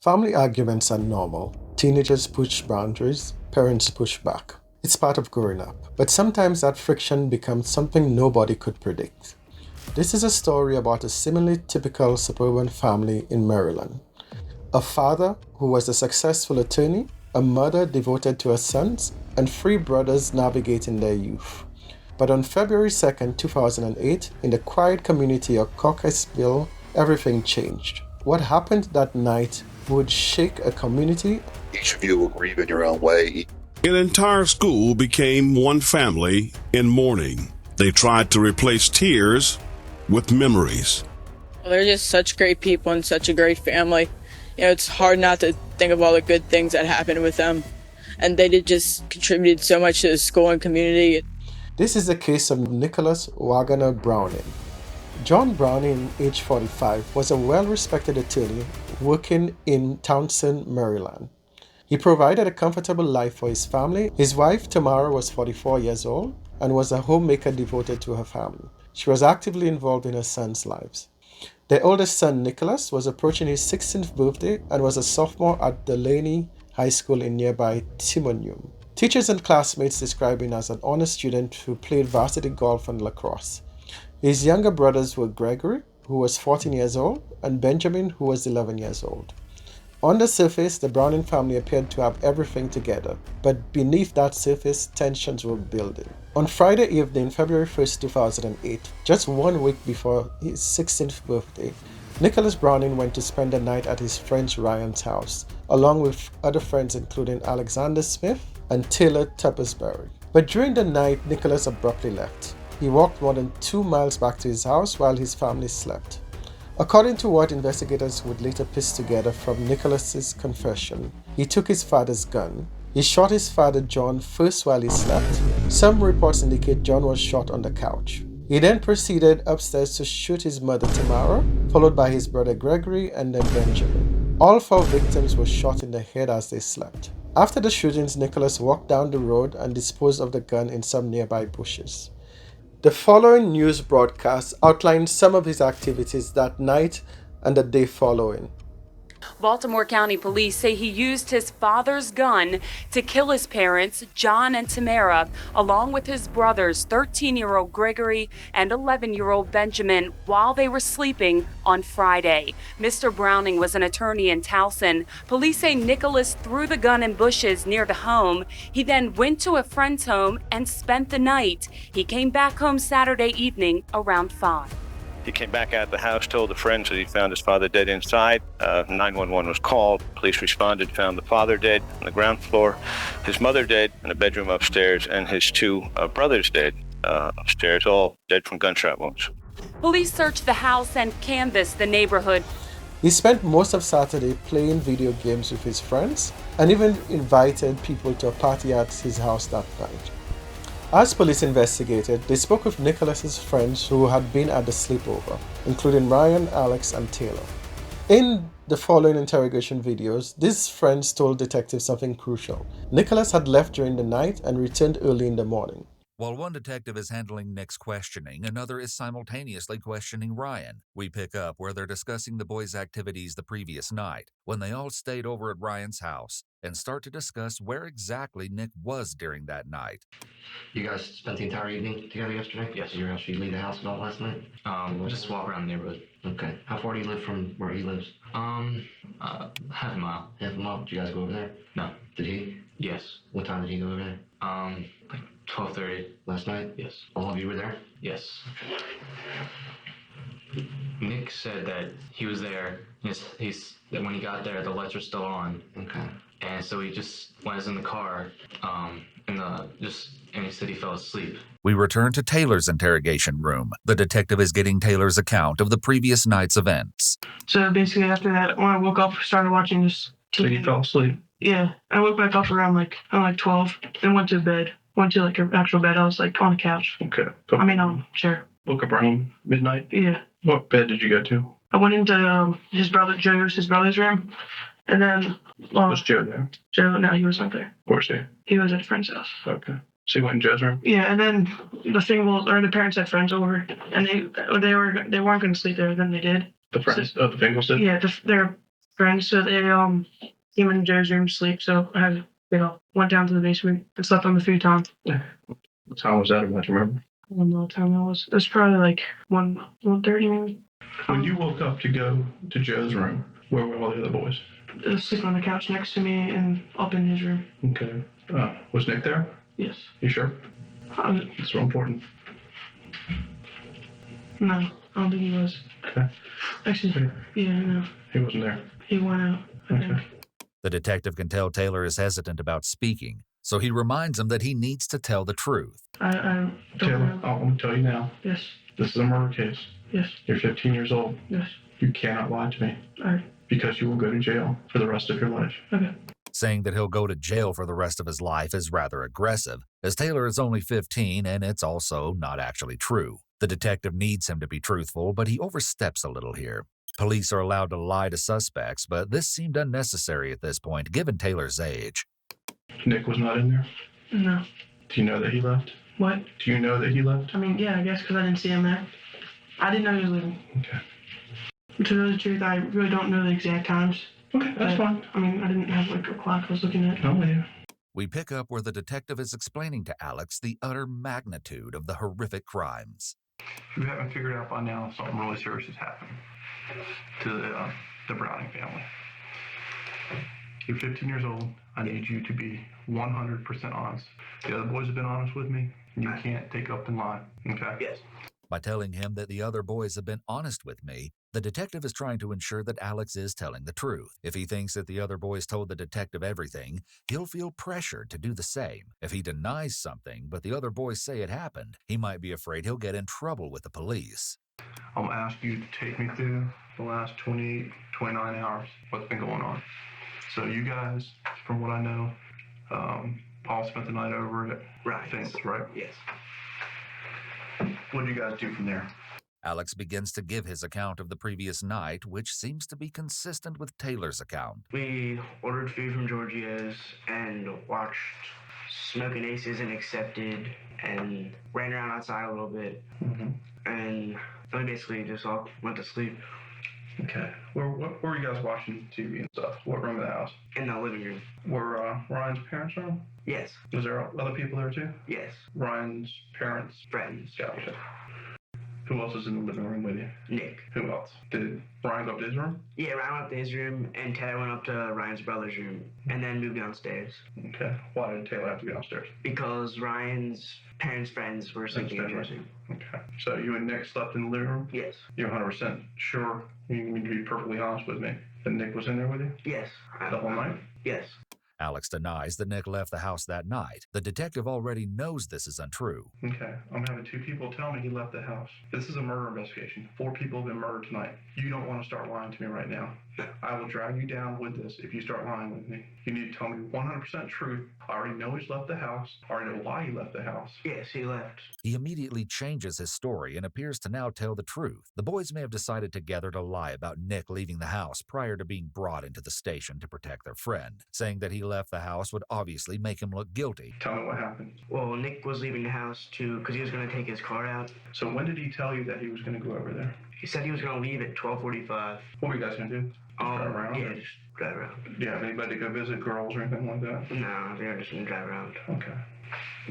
Family arguments are normal. Teenagers push boundaries, parents push back. It's part of growing up. But sometimes that friction becomes something nobody could predict. This is a story about a seemingly typical suburban family in Maryland. A father who was a successful attorney, a mother devoted to her sons, and three brothers navigating their youth. But on February 2nd, 2008, in the quiet community of Cockeysville, everything changed. What happened that night would shake a community. Each of you will grieve in your own way. An entire school became one family in mourning. They tried to replace tears with memories. They're just such great people and such a great family. It's hard not to think of all the good things that happened with them. And they did just contributed so much to the school and community. This is the case of Nicholas Wagner Browning. John Browning, age 45, was a well-respected attorney working in Townsend, Maryland. He provided a comfortable life for his family. His wife, Tamara, was 44 years old and was a homemaker devoted to her family. She was actively involved in her sons' lives. Their oldest son, Nicholas, was approaching his 16th birthday and was a sophomore at Delaney High School in nearby Timonium. Teachers and classmates described him as an honest student who played varsity golf and lacrosse. His younger brothers were Gregory, who was 14 years old, and Benjamin, who was 11 years old. On the surface, the Browning family appeared to have everything together, but beneath that surface, tensions were building. On Friday evening, February 1st, 2008, just 1 week before his 16th birthday, Nicholas Browning went to spend the night at his friend Ryan's house, along with other friends including Alexander Smith and Taylor Tuppersbury. But during the night, Nicholas abruptly left. He walked more than 2 miles back to his house while his family slept. According to what investigators would later piece together from Nicholas's confession, he took his father's gun. He shot his father John first while he slept. Some reports indicate John was shot on the couch. He then proceeded upstairs to shoot his mother Tamara, followed by his brother Gregory and then Benjamin. All 4 victims were shot in the head as they slept. After the shootings, Nicholas walked down the road and disposed of the gun in some nearby bushes. The following news broadcast outlines some of his activities that night and the day following. Baltimore County Police say he used his father's gun to kill his parents, John and Tamara, along with his brothers, 13-year-old Gregory and 11-year-old Benjamin, while they were sleeping on Friday. Mr. Browning was an attorney in Towson. Police say Nicholas threw the gun in bushes near the home. He then went to a friend's home and spent the night. He came back home Saturday evening around 5. He came back out of the house, told the friends that he found his father dead inside. 911 was called. Police responded, found the father dead on the ground floor, his mother dead in a bedroom upstairs, and his 2 brothers dead upstairs, all dead from gunshot wounds. Police searched the house and canvassed the neighborhood. He spent most of Saturday playing video games with his friends and even invited people to a party at his house that night. As police investigated, they spoke with Nicholas's friends who had been at the sleepover, including Ryan, Alex, and Taylor. In the following interrogation videos, these friends told detectives something crucial. Nicholas had left during the night and returned early in the morning. While one detective is handling Nick's questioning, another is simultaneously questioning Ryan. We pick up where they're discussing the boys' activities the previous night, when they all stayed over at Ryan's house, and start to discuss where exactly Nick was during that night. You guys spent the entire evening together yesterday? Yes. Did you leave the house at all last night? Just walk around the neighborhood. Okay. How far do you live from where he lives? Half a mile. Half a mile? Did you guys go over there? No. Did he? Yes. What time did he go over there? Like 12:30. Last night? Yes. All of you were there? Yes. Nick said that he was there. That when he got there, the lights were still on. Okay. And so he just was in the car, and he said he fell asleep. We return to Taylor's interrogation room. The detective is getting Taylor's account of the previous night's events. So basically after that, when I woke up, started watching this TV. So you fell asleep? Yeah. I woke back up around 12 and went to bed. Went to an actual bed. I was on the couch. Okay. Chair. Woke up around midnight? Yeah. What bed did you go to? I went into his brother's room. And then... was Joe there? Joe, no, he was not there. Where's he? He was at a friend's house. Okay. So you went in Joe's room? Yeah, and then the parents had friends over, and they weren't going to sleep there. Then they did. The friends? The Fingles did? Yeah, their friends, so they came in Joe's room to sleep. So I went down to the basement and slept on the futon. What time was that? Do you remember? I don't know what time that was. It was probably like 1:30 maybe. When you woke up to go to Joe's room, where were all the other boys? They were sleeping on the couch next to me and up in his room. Okay. Was Nick there? Yes. You sure? That's real important. No, I don't think he was. Okay. Actually, yeah, no. He wasn't there. He went out, I think. The detective can tell Taylor is hesitant about speaking, so he reminds him that he needs to tell the truth. I don't Taylor, know. I'm going to tell you now. Yes. This is a murder case. Yes. You're 15 years old. Yes. You cannot lie to me. All right. Because you will go to jail for the rest of your life. Okay. Saying that he'll go to jail for the rest of his life is rather aggressive, as Taylor is only 15 and it's also not actually true. The detective needs him to be truthful, but he oversteps a little here. Police are allowed to lie to suspects, but this seemed unnecessary at this point, given Taylor's age. Nick was not in there? No. Do you know that he left? What? Do you know that he left? I mean, yeah, I guess because I didn't see him there. I didn't know he was leaving. Okay. To tell the truth, I really don't know the exact times. Okay, that's fine. I mean, I didn't have like a clock I was looking at. I'm with you. We pick up where the detective is explaining to Alex the utter magnitude of the horrific crimes. You haven't figured out by now something really serious has happened to the Browning family. You're 15 years old. I need you to be 100% honest. The other boys have been honest with me. You can't take up and lie. Okay? Yes. By telling him that the other boys have been honest with me, the detective is trying to ensure that Alex is telling the truth. If he thinks that the other boys told the detective everything, he'll feel pressured to do the same. If he denies something, but the other boys say it happened, he might be afraid he'll get in trouble with the police. I'll ask you to take me through the last 28, 29 hours, what's been going on. So you guys, from what I know, all spent the night over at Finks, right? Yes. What did you guys do from there? Alex begins to give his account of the previous night, which seems to be consistent with Taylor's account. We ordered food from Georgia's and watched Smoking Aces and Accepted and ran around outside a little bit. Mm-hmm. And we basically just all went to sleep. Okay. Where were you guys watching TV and stuff? What room of the house? In the living room. Were Ryan's parents home? Yes. Was there other people there too? Yes. Ryan's parents? Friends. Gotcha. Who else is in the living room with you? Nick. Who else? Did Ryan go up to his room? Yeah, Ryan went up to his room, and Taylor went up to Ryan's brother's room, and then moved downstairs. Okay. Why did Taylor have to go downstairs? Because Ryan's parents' friends were sleeping in his room. Okay. So you and Nick slept in the living room? Yes. You're 100% sure? You need to be perfectly honest with me. That Nick was in there with you? Yes. The whole night? Yes. Alex denies that Nick left the house that night. The detective already knows this is untrue. Okay. I'm having 2 people tell me he left the house. This is a murder investigation. 4 people have been murdered tonight. You don't want to start lying to me right now. I will drag you down with this if you start lying with me. You need to tell me 100% truth. I already know he's left the house. I already know why he left the house. Yes, he left. He immediately changes his story and appears to now tell the truth. The boys may have decided together to lie about Nick leaving the house prior to being brought into the station to protect their friend. Saying that he left the house would obviously make him look guilty. Tell me what happened. Well, Nick was leaving the house too because he was going to take his car out. So when did he tell you that he was going to go over there? He said he was going to leave at 12:45. What were you guys going to do? Drive around? Yeah, just drive around. Do you have anybody to go visit girls or anything like that? No, they were just going to drive around. Okay.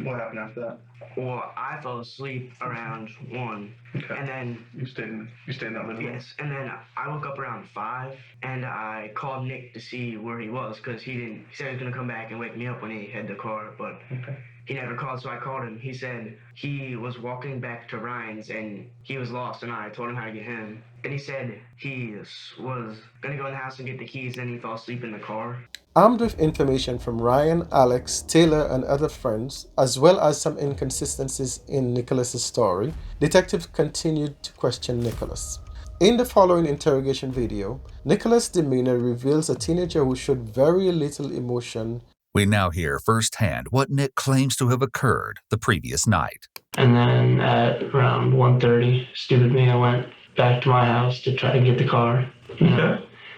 What happened after that? Well, I fell asleep around 1. Okay. And then... You stayed in that living room? Yes. And then I woke up around 5, and I called Nick to see where he was, because he said he was going to come back and wake me up when he had the car, but... Okay. He never called, so I called him. He said he was walking back to Ryan's, and he was lost, and I told him how to get him. Then he said he was going to go in the house and get the keys, and then he fell asleep in the car. Armed with information from Ryan, Alex, Taylor, and other friends, as well as some inconsistencies in Nicholas's story, detectives continued to question Nicholas. In the following interrogation video, Nicholas' demeanor reveals a teenager who showed very little emotion. We now hear firsthand what Nick claims to have occurred the previous night. And then at around 1:30, stupid me, I went back to my house to try to get the car.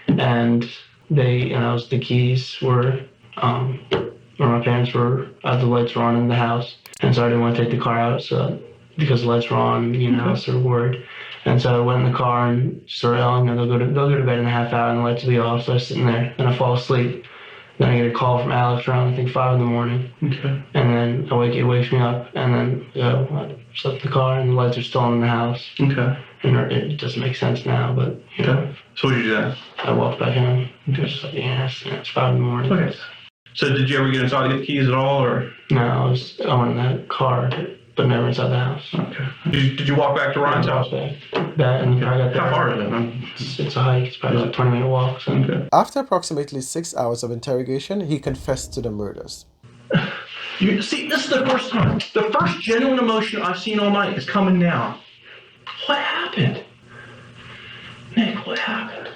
And the keys were, where my parents were, the lights were on in the house. And so I didn't want to take the car out, so because the lights were on, so we're worried. And so I went in the car and started yelling, they'll go to bed in a half hour and the lights will be off. So I was sitting there and I fall asleep. Then I get a call from Alex around, I think, 5 in the morning. Okay. And then it wakes me up, and then I slept in the car, and the lights are still on in the house. Okay. And it doesn't make sense now, but, you know. So what did you do then? I walked back home. Just like, it's 5 in the morning. Okay. So did you ever get inside to get the keys at all, or? No, I went in that car, but never inside the house. Okay. Did you walk back to Ryan's house? That, and I got there. How far is it? It's a hike. It's probably like a 20-minute walk. So. Okay. After approximately 6 hours of interrogation, he confessed to the murders. You see, this is the first time. The first genuine emotion I've seen all night is coming down. What happened? Nick, what happened?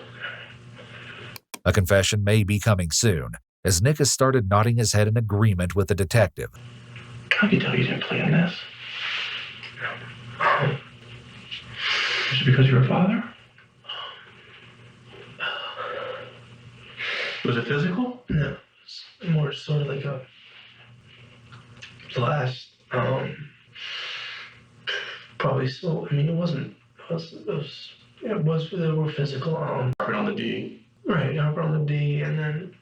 A confession may be coming soon, as Nick has started nodding his head in agreement with the detective. I can tell you didn't plan this. Is it because you're a father? Was it physical? No, it's more sort of like a blast. Probably so. I mean, it wasn't. It was. They were physical. Harping on the D. Right, harping on the D, and then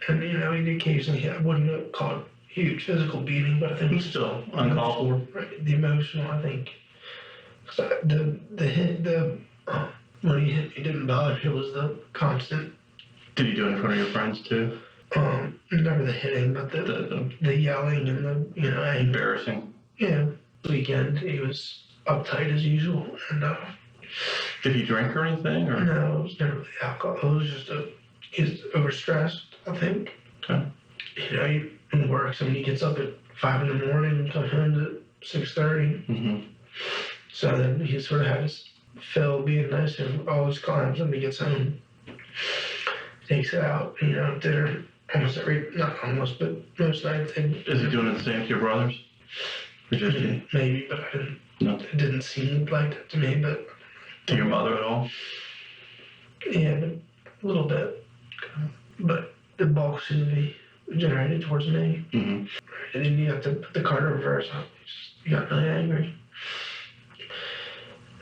and you know, he'd occasionally. I wouldn't have called it huge physical beating, but I think It's still uncalled for. Right, the emotional, I think. The hit, when he hit me didn't bother. It was the constant. Did you do it in front of your friends too? Never the hitting, but the yelling and the anger. Embarrassing. Yeah. Weekend he was uptight as usual, and did he drink or anything? Or no, it was never really alcohol. It was just he's overstressed, I think. Okay. You know, he works. I mean, he gets up at 5 in the morning and comes home at 6:30. Mm-hmm. So then he sort of had his fill being nice and always climbs when he gets home. Takes it out, dinner almost not almost, but most nights. Is he doing it the same to your brothers? Or just you? Maybe, but I didn't. No. It didn't seem like that to me, but. To your mother at all? Yeah, a little bit. But the bulk seemed to be generated towards me. Mm-hmm. And then you have to put the car in reverse. He got really angry.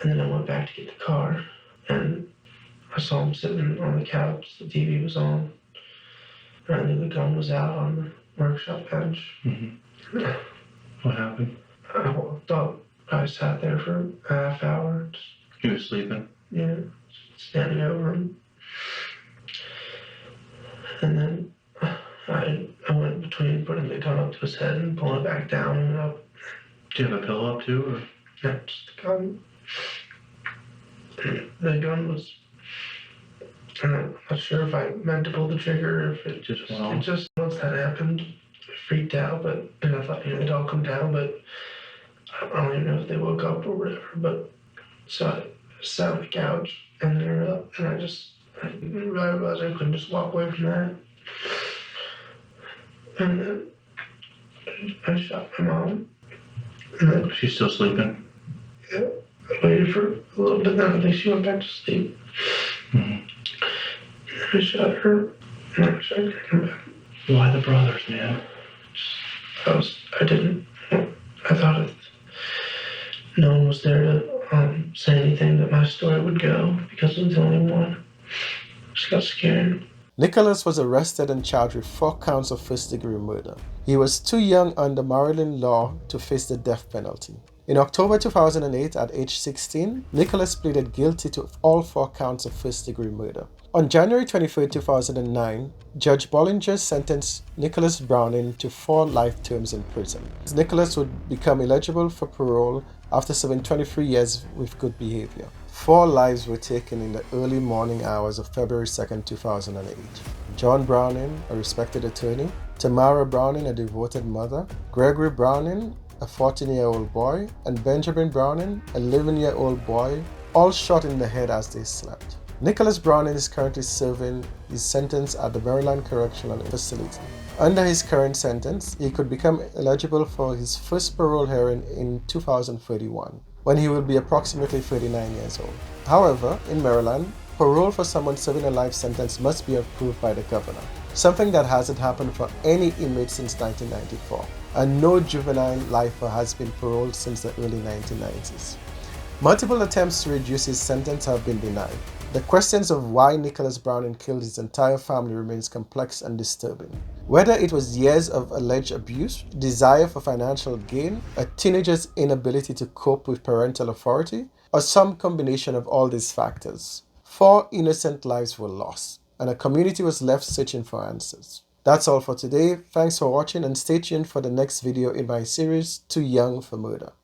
And then I went back to get the car, and I saw him sitting on the couch. The TV was on. And I knew the gun was out on the workshop bench. Mm-hmm. What happened? I walked up. I sat there for a half hour. He was sleeping? Yeah, standing over him. And then I went between putting the gun up to his head and pulling it back down and up. Do you have a pillow up too? Or? No, just the gun. The gun was. I'm not sure if I meant to pull the trigger or if it just went off. It just, once that happened, I freaked out, and I thought, they'd all come down, but I don't even know if they woke up or whatever, but so I sat on the couch and they were up, and I realized I couldn't just walk away from that. And then I shot my mom. And then she's still sleeping? Yeah. I waited for a little bit, then I think she went back to sleep. Mm-hmm. I shot her, and I shot her back. Why the brothers, man? I thought if no one was there to say anything, that my story would go, because I was the only one. Just got scared. Nicholas was arrested and charged with 4 counts of first-degree murder. He was too young under Maryland law to face the death penalty. In October 2008, at age 16, Nicholas pleaded guilty to all 4 counts of first-degree murder. On January 23, 2009, Judge Bollinger sentenced Nicholas Browning to 4 life terms in prison. Nicholas would become eligible for parole after serving 23 years with good behavior. 4 lives were taken in the early morning hours of February 2, 2008. John Browning, a respected attorney, Tamara Browning, a devoted mother, Gregory Browning, a 14-year-old boy, and Benjamin Browning, a 11-year-old boy, all shot in the head as they slept. Nicholas Browning is currently serving his sentence at the Maryland Correctional Facility. Under his current sentence, he could become eligible for his first parole hearing in 2031, when he will be approximately 39 years old. However, in Maryland, parole for someone serving a life sentence must be approved by the governor, something that hasn't happened for any inmate since 1994, and no juvenile lifer has been paroled since the early 1990s. Multiple attempts to reduce his sentence have been denied. The questions of why Nicholas Browning killed his entire family remains complex and disturbing. Whether it was years of alleged abuse, desire for financial gain, a teenager's inability to cope with parental authority, or some combination of all these factors, 4 innocent lives were lost, and a community was left searching for answers. That's all for today. Thanks for watching and stay tuned for the next video in my series, Too Young for Murder.